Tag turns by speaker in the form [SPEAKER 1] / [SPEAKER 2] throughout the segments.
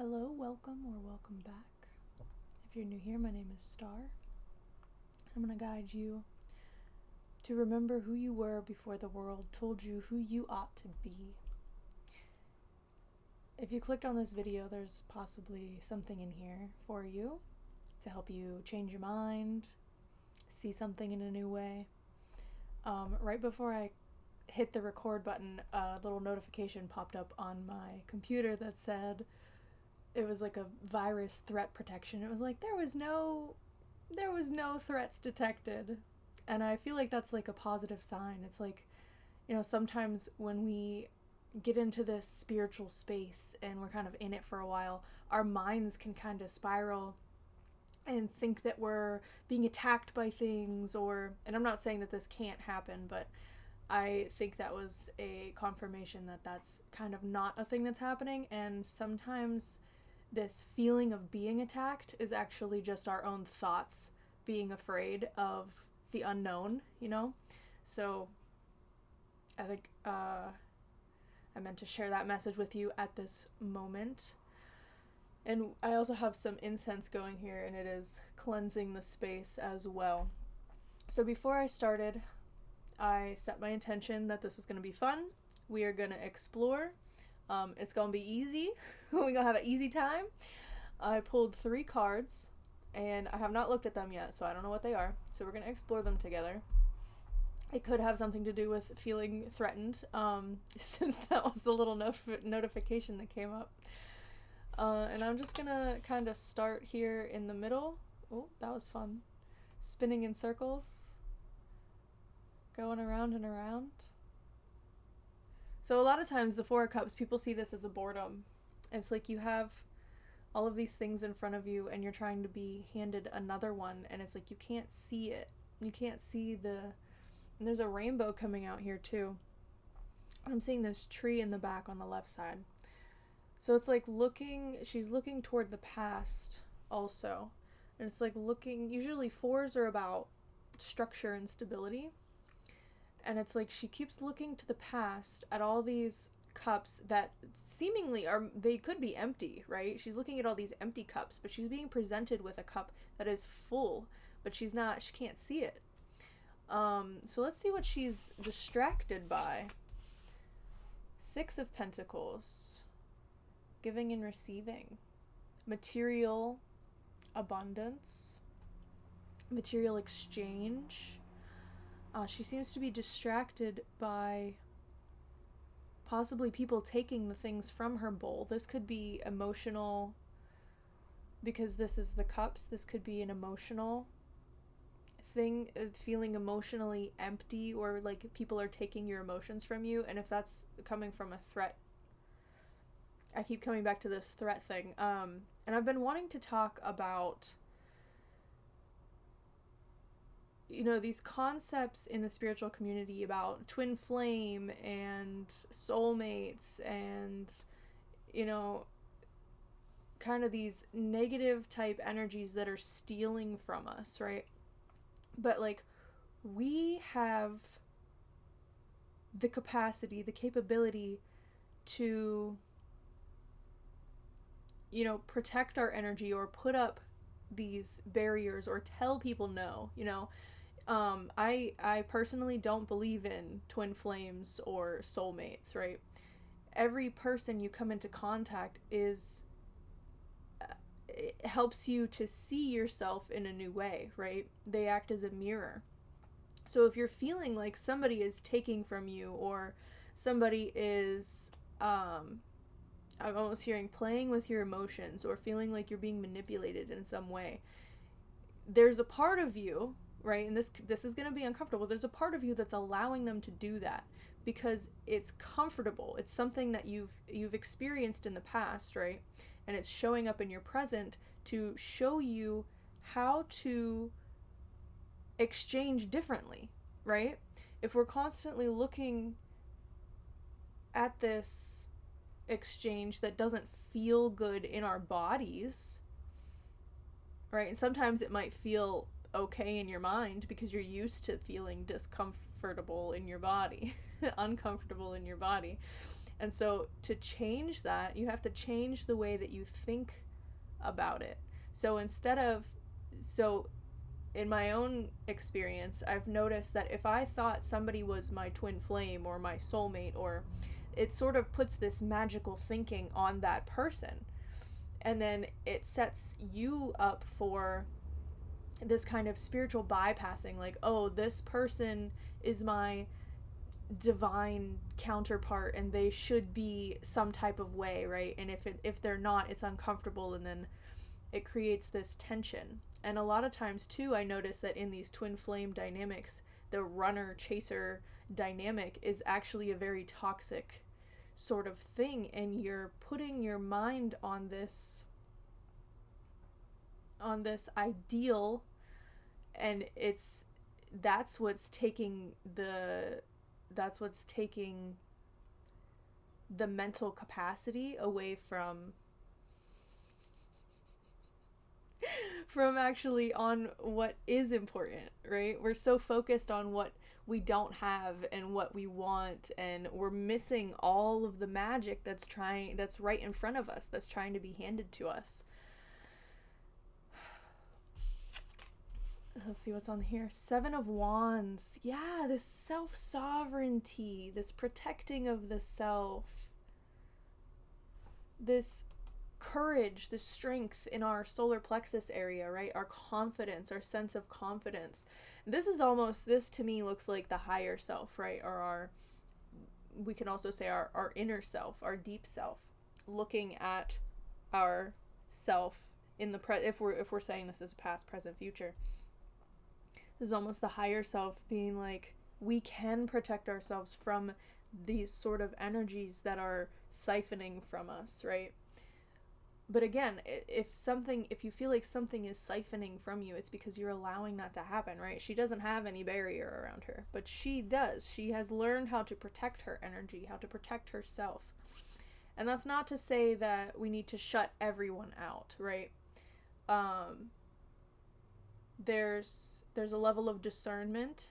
[SPEAKER 1] Hello, welcome or welcome back. If you're new here, my name is Star. I'm going to guide you to remember who you were before the world told you who you ought to be. If you clicked on this video, there's possibly something in here for you to help you change your mind, see something in a new way. Right before I hit the record button, a little notification popped up on my computer that said, it was like a virus threat protection. It was like, there was no threats detected. And I feel like that's like a positive sign. It's like, sometimes when we get into this spiritual space and we're kind of in it for a while, our minds can kind of spiral and think that we're being attacked by things, and I'm not saying that this can't happen, but I think that was a confirmation that that's kind of not a thing that's happening. And sometimes this feeling of being attacked is actually just our own thoughts being afraid of the unknown, So I think I meant to share that message with you at this moment. And I also have some incense going here, and it is cleansing the space as well. So before I started, I set my intention that this is going to be fun. We are going to explore. It's going to be easy. We're going to have an easy time. I pulled 3 cards, and I have not looked at them yet, so I don't know what they are. So we're going to explore them together. It could have something to do with feeling threatened, since that was the little notification that came up. And I'm just going to kind of start here in the middle. Oh, that was fun. Spinning in circles. Going around and around. So a lot of times the 4 of Cups, people see this as a boredom. It's like you have all of these things in front of you and you're trying to be handed another one, and it's like you can't see it. You can't see and there's a rainbow coming out here too. I'm seeing this tree in the back on the left side. So it's like she's looking toward the past also. And it's like usually 4s are about structure and stability. And it's like she keeps looking to the past at all these cups that seemingly they could be empty, right? She's looking at all these empty cups, but she's being presented with a cup that is full, but she can't see it. So let's see what she's distracted by. 6 of Pentacles. Giving and receiving. Material abundance. Material exchange. She seems to be distracted by possibly people taking the things from her bowl. This could be emotional, because this is the Cups. This could be an emotional thing, feeling emotionally empty, or like people are taking your emotions from you. And if that's coming from a threat, I keep coming back to this threat thing. And I've been wanting to talk about these concepts in the spiritual community about twin flame and soulmates and, kind of these negative type energies that are stealing from us, right? But like, we have the capacity, the capability to, protect our energy or put up these barriers or tell people no, I personally don't believe in twin flames or soulmates, right? Every person you come into contact it helps you to see yourself in a new way, right? They act as a mirror. So if you're feeling like somebody is taking from you, or somebody is, I'm almost hearing playing with your emotions, or feeling like you're being manipulated in some way, there's a part of you, right? And this is going to be uncomfortable. There's a part of you that's allowing them to do that because it's comfortable. It's something that you've experienced in the past, right? And it's showing up in your present to show you how to exchange differently, right? If we're constantly looking at this exchange that doesn't feel good in our bodies, right? And sometimes it might feel okay in your mind because you're used to feeling discomfortable in your body, uncomfortable in your body. And so to change that, you have to change the way that you think about it. So in my own experience, I've noticed that if I thought somebody was my twin flame or my soulmate, or it sort of puts this magical thinking on that person. And then it sets you up for this kind of spiritual bypassing, like, oh, this person is my divine counterpart and they should be some type of way, right? And if they're not, it's uncomfortable, and then it creates this tension. And a lot of times too, I notice that in these twin flame dynamics, the runner chaser dynamic is actually a very toxic sort of thing, and you're putting your mind on this ideal, and that's what's taking the mental capacity away from actually on what is important, right? We're so focused on what we don't have and what we want, and we're missing all of the magic that's right in front of us, that's trying to be handed to us. Let's see what's on here. 7 of Wands. Yeah, this self-sovereignty, this protecting of the self, this courage, the strength in our solar plexus area, right? Our confidence, our sense of confidence. This to me looks like the higher self, right? Or we can also say our inner self, our deep self, looking at our self in the if we're saying this is past, present, future. This is almost the higher self being like, we can protect ourselves from these sort of energies that are siphoning from us, right? But again, if you feel like something is siphoning from you, it's because you're allowing that to happen, right? She doesn't have any barrier around her, but she does. She has learned how to protect her energy, how to protect herself. And that's not to say that we need to shut everyone out, right? There's a level of discernment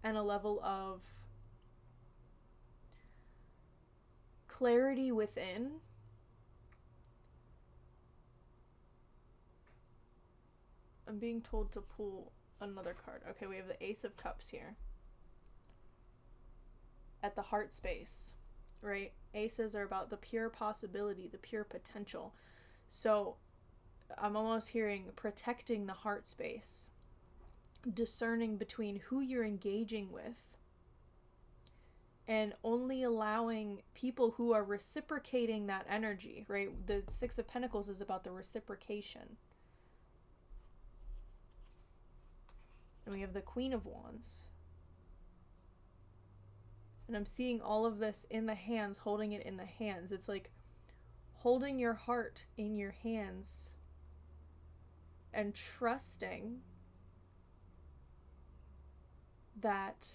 [SPEAKER 1] and a level of clarity within. I'm being told to pull another card. Okay, we have the Ace of Cups here. At the heart space, right? Aces are about the pure possibility, the pure potential. So I'm almost hearing protecting the heart space, discerning between who you're engaging with, and only allowing people who are reciprocating that energy, right? The Six of Pentacles is about the reciprocation. And we have the Queen of Wands. And I'm seeing all of this in the hands, holding it in the hands. It's like holding your heart in your hands and trusting that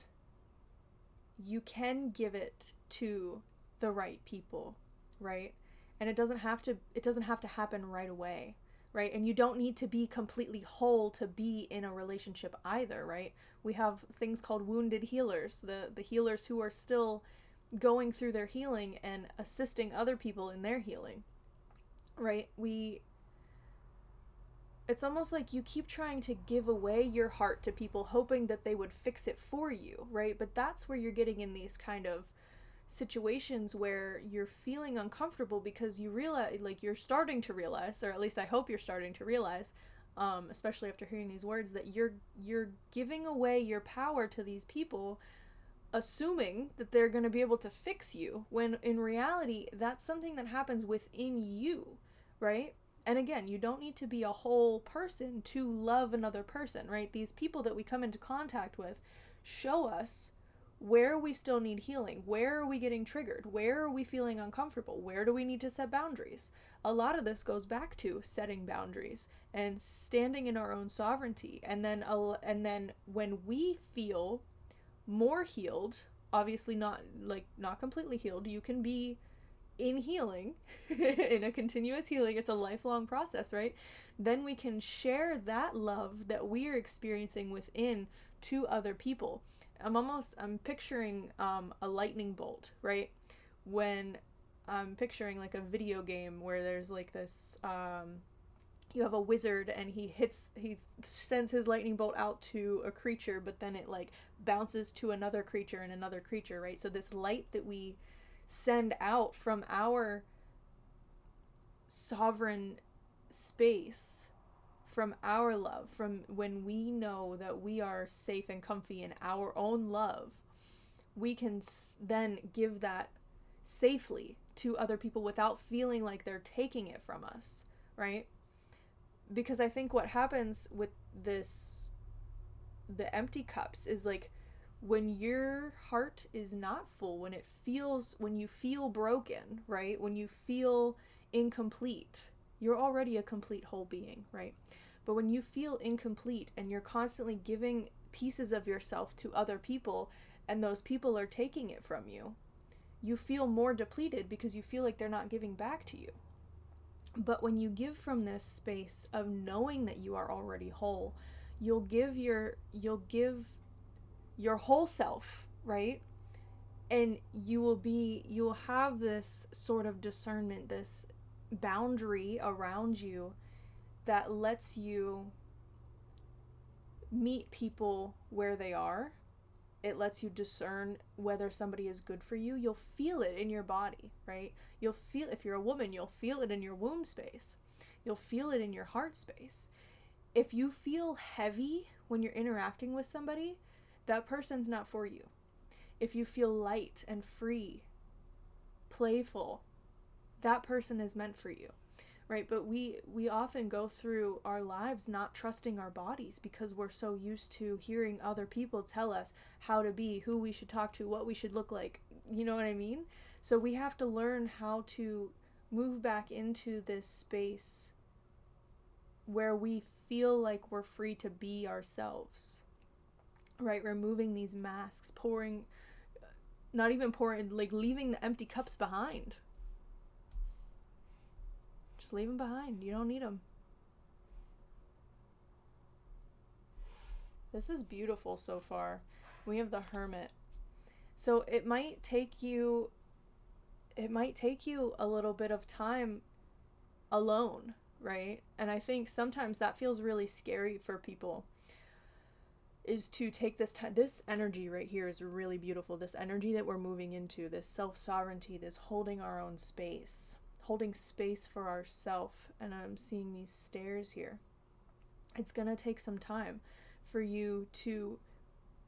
[SPEAKER 1] you can give it to the right people, right? And it doesn't have to happen right away, right? And you don't need to be completely whole to be in a relationship either, right? We have things called wounded healers, the healers who are still going through their healing and assisting other people in their healing, right? It's almost like you keep trying to give away your heart to people, hoping that they would fix it for you, right? But that's where you're getting in these kind of situations where you're feeling uncomfortable because you realize, like, you're starting to realize, or at least I hope you're starting to realize, especially after hearing these words, that you're giving away your power to these people, assuming that they're going to be able to fix you, when in reality, that's something that happens within you, right? And again, you don't need to be a whole person to love another person, right? These people that we come into contact with show us where we still need healing. Where are we getting triggered? Where are we feeling uncomfortable? Where do we need to set boundaries? A lot of this goes back to setting boundaries and standing in our own sovereignty. And then when we feel more healed, obviously not completely healed, you can be in healing, in a continuous healing, it's a lifelong process, right? Then we can share that love that we are experiencing within to other people. I'm picturing a lightning bolt, right? when I'm picturing like a video game where there's like this you have a wizard and he sends his lightning bolt out to a creature, but then it like bounces to another creature and another creature, right? So this light that we send out from our sovereign space, from our love, from when we know that we are safe and comfy in our own love, we can then give that safely to other people without feeling like they're taking it from us, right? Because I think what happens with this, the empty cups, is like when your heart is not full, when you feel broken, right? When you feel incomplete, you're already a complete whole being, right? But when you feel incomplete and you're constantly giving pieces of yourself to other people and those people are taking it from you, you feel more depleted because you feel like they're not giving back to you. But when you give from this space of knowing that you are already whole, you'll give your whole self, right? And you'll have this sort of discernment, this boundary around you that lets you meet people where they are. It lets you discern whether somebody is good for you. You'll feel it in your body, right? You'll feel, if you're a woman, you'll feel it in your womb space. You'll feel it in your heart space. If you feel heavy when you're interacting with somebody, that person's not for you. If you feel light and free, playful, that person is meant for you, right? But we often go through our lives not trusting our bodies because we're so used to hearing other people tell us how to be, who we should talk to, what we should look like. You know what I mean? So we have to learn how to move back into this space where we feel like we're free to be ourselves, right? Removing these masks, like leaving the empty cups behind. Just leave them behind. You don't need them. This is beautiful so far. We have the Hermit. So it might take you a little bit of time alone, right? And I think sometimes that feels really scary for people, is to take this time. This energy right here is really beautiful. This energy that we're moving into, this self-sovereignty, this holding our own space, holding space for ourself. And I'm seeing these stairs here. It's gonna take some time for you to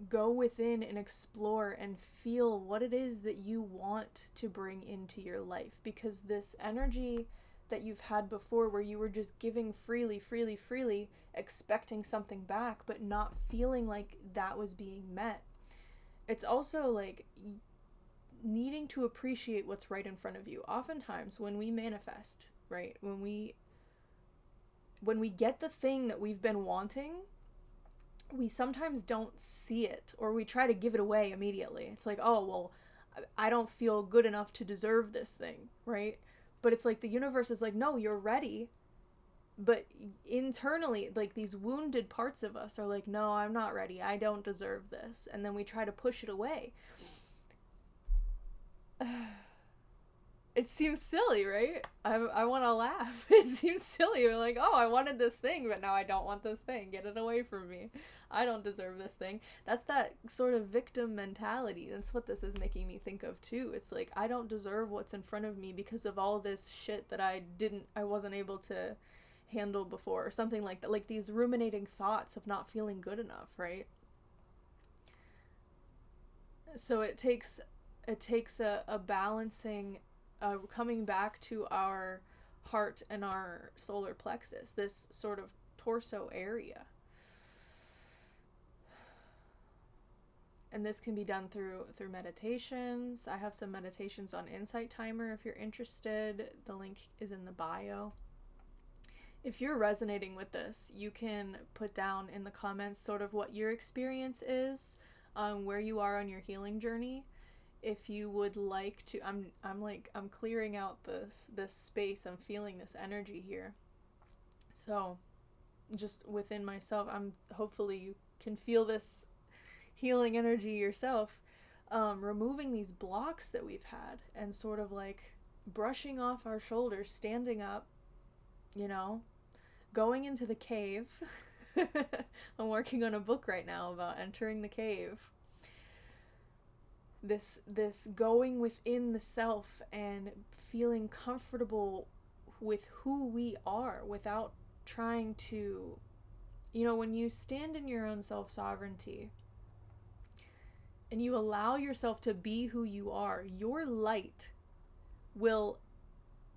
[SPEAKER 1] go within and explore and feel what it is that you want to bring into your life, because this energy that you've had before, where you were just giving freely, expecting something back, but not feeling like that was being met. It's also like needing to appreciate what's right in front of you. Oftentimes when we manifest, right, when we get the thing that we've been wanting, we sometimes don't see it, or we try to give it away immediately. It's like, oh, well, I don't feel good enough to deserve this thing, right? But it's like the universe is like, no, you're ready. But internally, like these wounded parts of us are like, no, I'm not ready. I don't deserve this. And then we try to push it away. It seems silly, right? I want to laugh. It seems silly. You're like, oh, I wanted this thing, but now I don't want this thing. Get it away from me. I don't deserve this thing. That's that sort of victim mentality. That's what this is making me think of too. It's like, I don't deserve what's in front of me because of all this shit that I wasn't able to handle before, or something like that. Like these ruminating thoughts of not feeling good enough, right? So it takes a balancing, coming back to our heart and our solar plexus, this sort of torso area. And this can be done through meditations. I have some meditations on Insight Timer if you're interested. The link is in the bio. If you're resonating with this, you can put down in the comments sort of what your experience is, where you are on your healing journey. If you would like to, I'm clearing out this space. I'm feeling this energy here. So just within myself, hopefully you can feel this healing energy yourself. removing these blocks that we've had and sort of like brushing off our shoulders, standing up, you know, going into the cave. I'm working on a book right now about entering the cave. This going within the self and feeling comfortable with who we are without trying to, you know, when you stand in your own self-sovereignty and you allow yourself to be who you are, your light will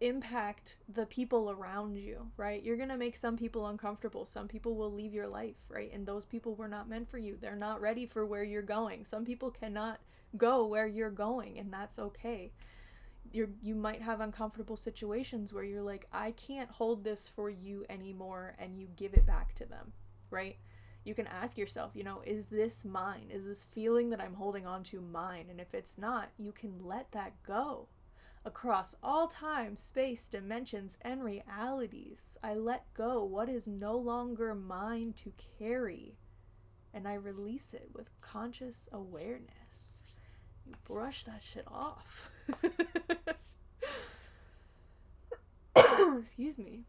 [SPEAKER 1] impact the people around you, right? You're gonna make some people uncomfortable. Some people will leave your life, right? And those people were not meant for you. They're not ready for where you're going. Some people cannot go where you're going, and that's okay. You might have uncomfortable situations where you're like, I can't hold this for you anymore, and you give it back to them, right? You can ask yourself, you know, is this mine? Is this feeling that I'm holding on to mine? And if it's not, you can let that go. Across all time, space, dimensions, and realities, I let go what is no longer mine to carry, and I release it with conscious awareness. You brush that shit off. Excuse me.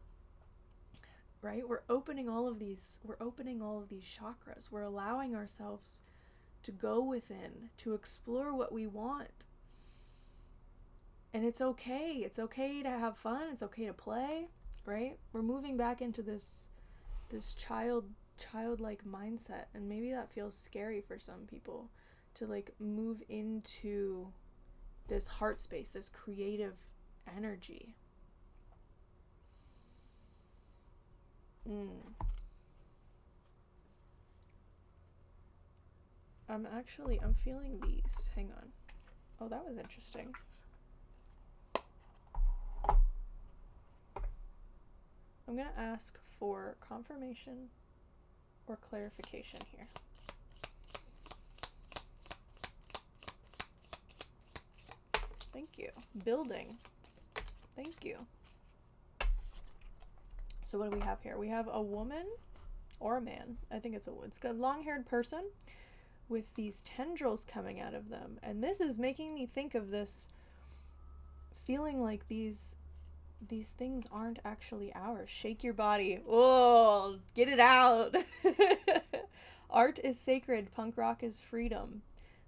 [SPEAKER 1] Right? We're opening all of these chakras. We're allowing ourselves to go within, to explore what we want. And it's okay. It's okay to have fun. It's okay to play, right? We're moving back into this childlike mindset, and maybe that feels scary for some people, to like move into this heart space, this creative energy. I'm feeling these. Hang on. Oh, that was interesting. I'm going to ask for confirmation or clarification here. Thank you. Building. Thank you. So what do we have here? We have a woman or a man. I think it's a long-haired person with these tendrils coming out of them. And this is making me think of this feeling like these things aren't actually ours. Shake your body. Oh, get it out. Art is sacred. Punk rock is freedom.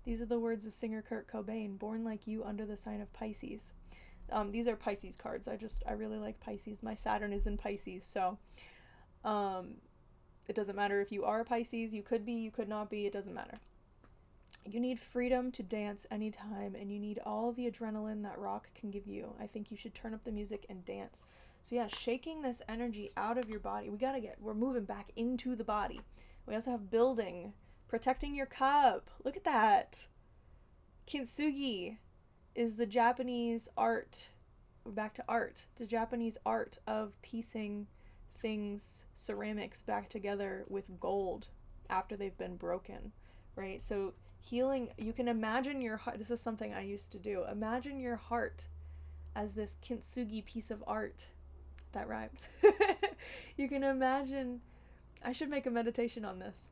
[SPEAKER 1] These are the words of singer Kurt Cobain, born like you under the sign of Pisces. These are Pisces cards. I really like Pisces. My Saturn is in Pisces, so it doesn't matter if you are a Pisces. You could be, you could not be. It doesn't matter. You need freedom to dance anytime, and you need all the adrenaline that rock can give you. I think you should turn up the music and dance. So yeah, shaking this energy out of your body. We're moving back into the body. We also have building, protecting your cup. Look at that. Kintsugi is the Japanese art. We're back to art. The Japanese art of piecing things, ceramics, back together with gold after they've been broken, right? So healing, you can imagine your heart. This is something I used to do. Imagine your heart as this kintsugi piece of art. That rhymes. You can imagine, I should make a meditation on this.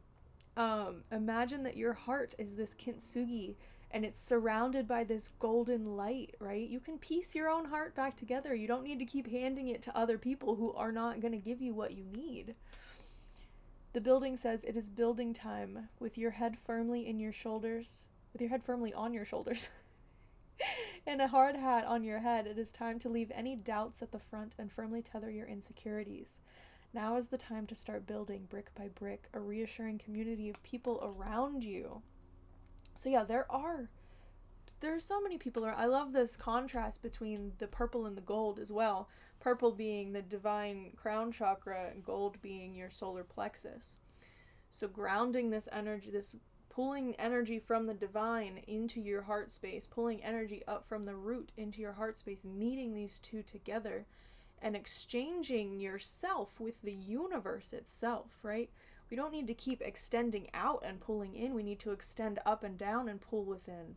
[SPEAKER 1] Imagine that your heart is this kintsugi and it's surrounded by this golden light, right? You can piece your own heart back together. You don't need to keep handing it to other people who are not going to give you what you need. The building says it is building time with your head firmly in your shoulders, with your head firmly on your shoulders and a hard hat on your head. It is time to leave any doubts at the front and firmly tether your insecurities. Now is the time to start building brick by brick a reassuring community of people around you. So yeah, there's so many people around. I love this contrast between the purple and the gold as well. Purple being the divine crown chakra and gold being your solar plexus. So grounding this energy, this pulling energy from the divine into your heart space, pulling energy up from the root into your heart space, meeting these two together and exchanging yourself with the universe itself, right? We don't need to keep extending out and pulling in. We need to extend up and down and pull within.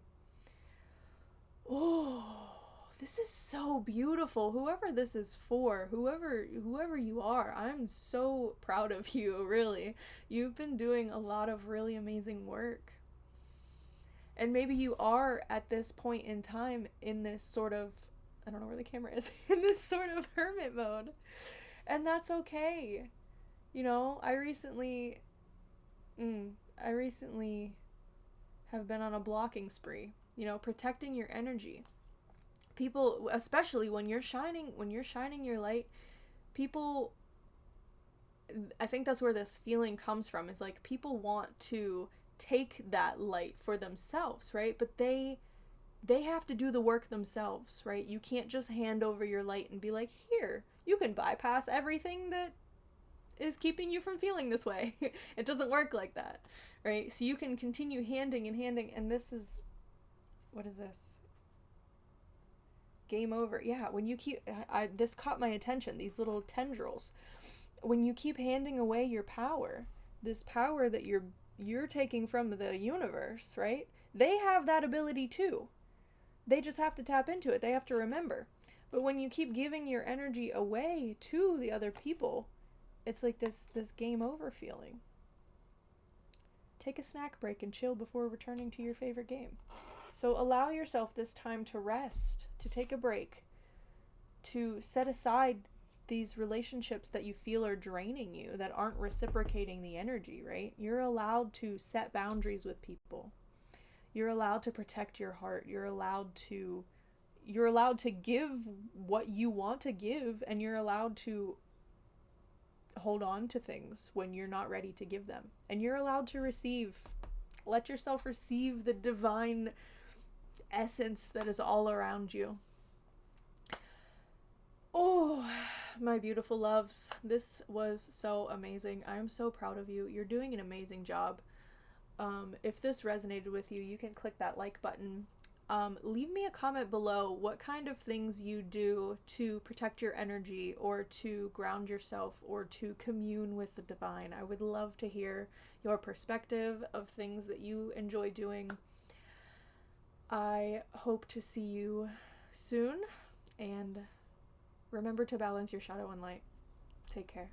[SPEAKER 1] Oh, this is so beautiful. Whoever this is for, whoever you are, I'm so proud of you, really. You've been doing a lot of really amazing work. And maybe you are at this point in time in this sort of, I don't know where the camera is, in this sort of hermit mode. And that's okay. You know, I recently have been on a blocking spree, you know, protecting your energy. People, especially when you're shining your light, people, I think that's where this feeling comes from, is like people want to take that light for themselves, right? But they have to do the work themselves, right? You can't just hand over your light and be like, here, you can bypass everything that is keeping you from feeling this way. It doesn't work like that, right? So you can continue handing and handing, and this is, what is this? Game over. Yeah, when you keep, this caught my attention, these little tendrils. When you keep handing away your power, this power that you're taking from the universe, right? They have that ability too. They just have to tap into it. They have to remember. But when you keep giving your energy away to the other people, it's like this game over feeling. Take a snack break and chill before returning to your favorite game. So allow yourself this time to rest, to take a break, to set aside these relationships that you feel are draining you, that aren't reciprocating the energy, right? You're allowed to set boundaries with people. You're allowed to protect your heart. You're allowed to give what you want to give, and you're allowed to hold on to things when you're not ready to give them. And you're allowed to receive. Let yourself receive the divine essence that is all around you. Oh, my beautiful loves, this was so amazing. I am so proud of you. You're doing an amazing job. If this resonated with you, you can click that like button. Leave me a comment below what kind of things you do to protect your energy, or to ground yourself, or to commune with the divine. I would love to hear your perspective of things that you enjoy doing. I hope to see you soon, and remember to balance your shadow and light. Take care.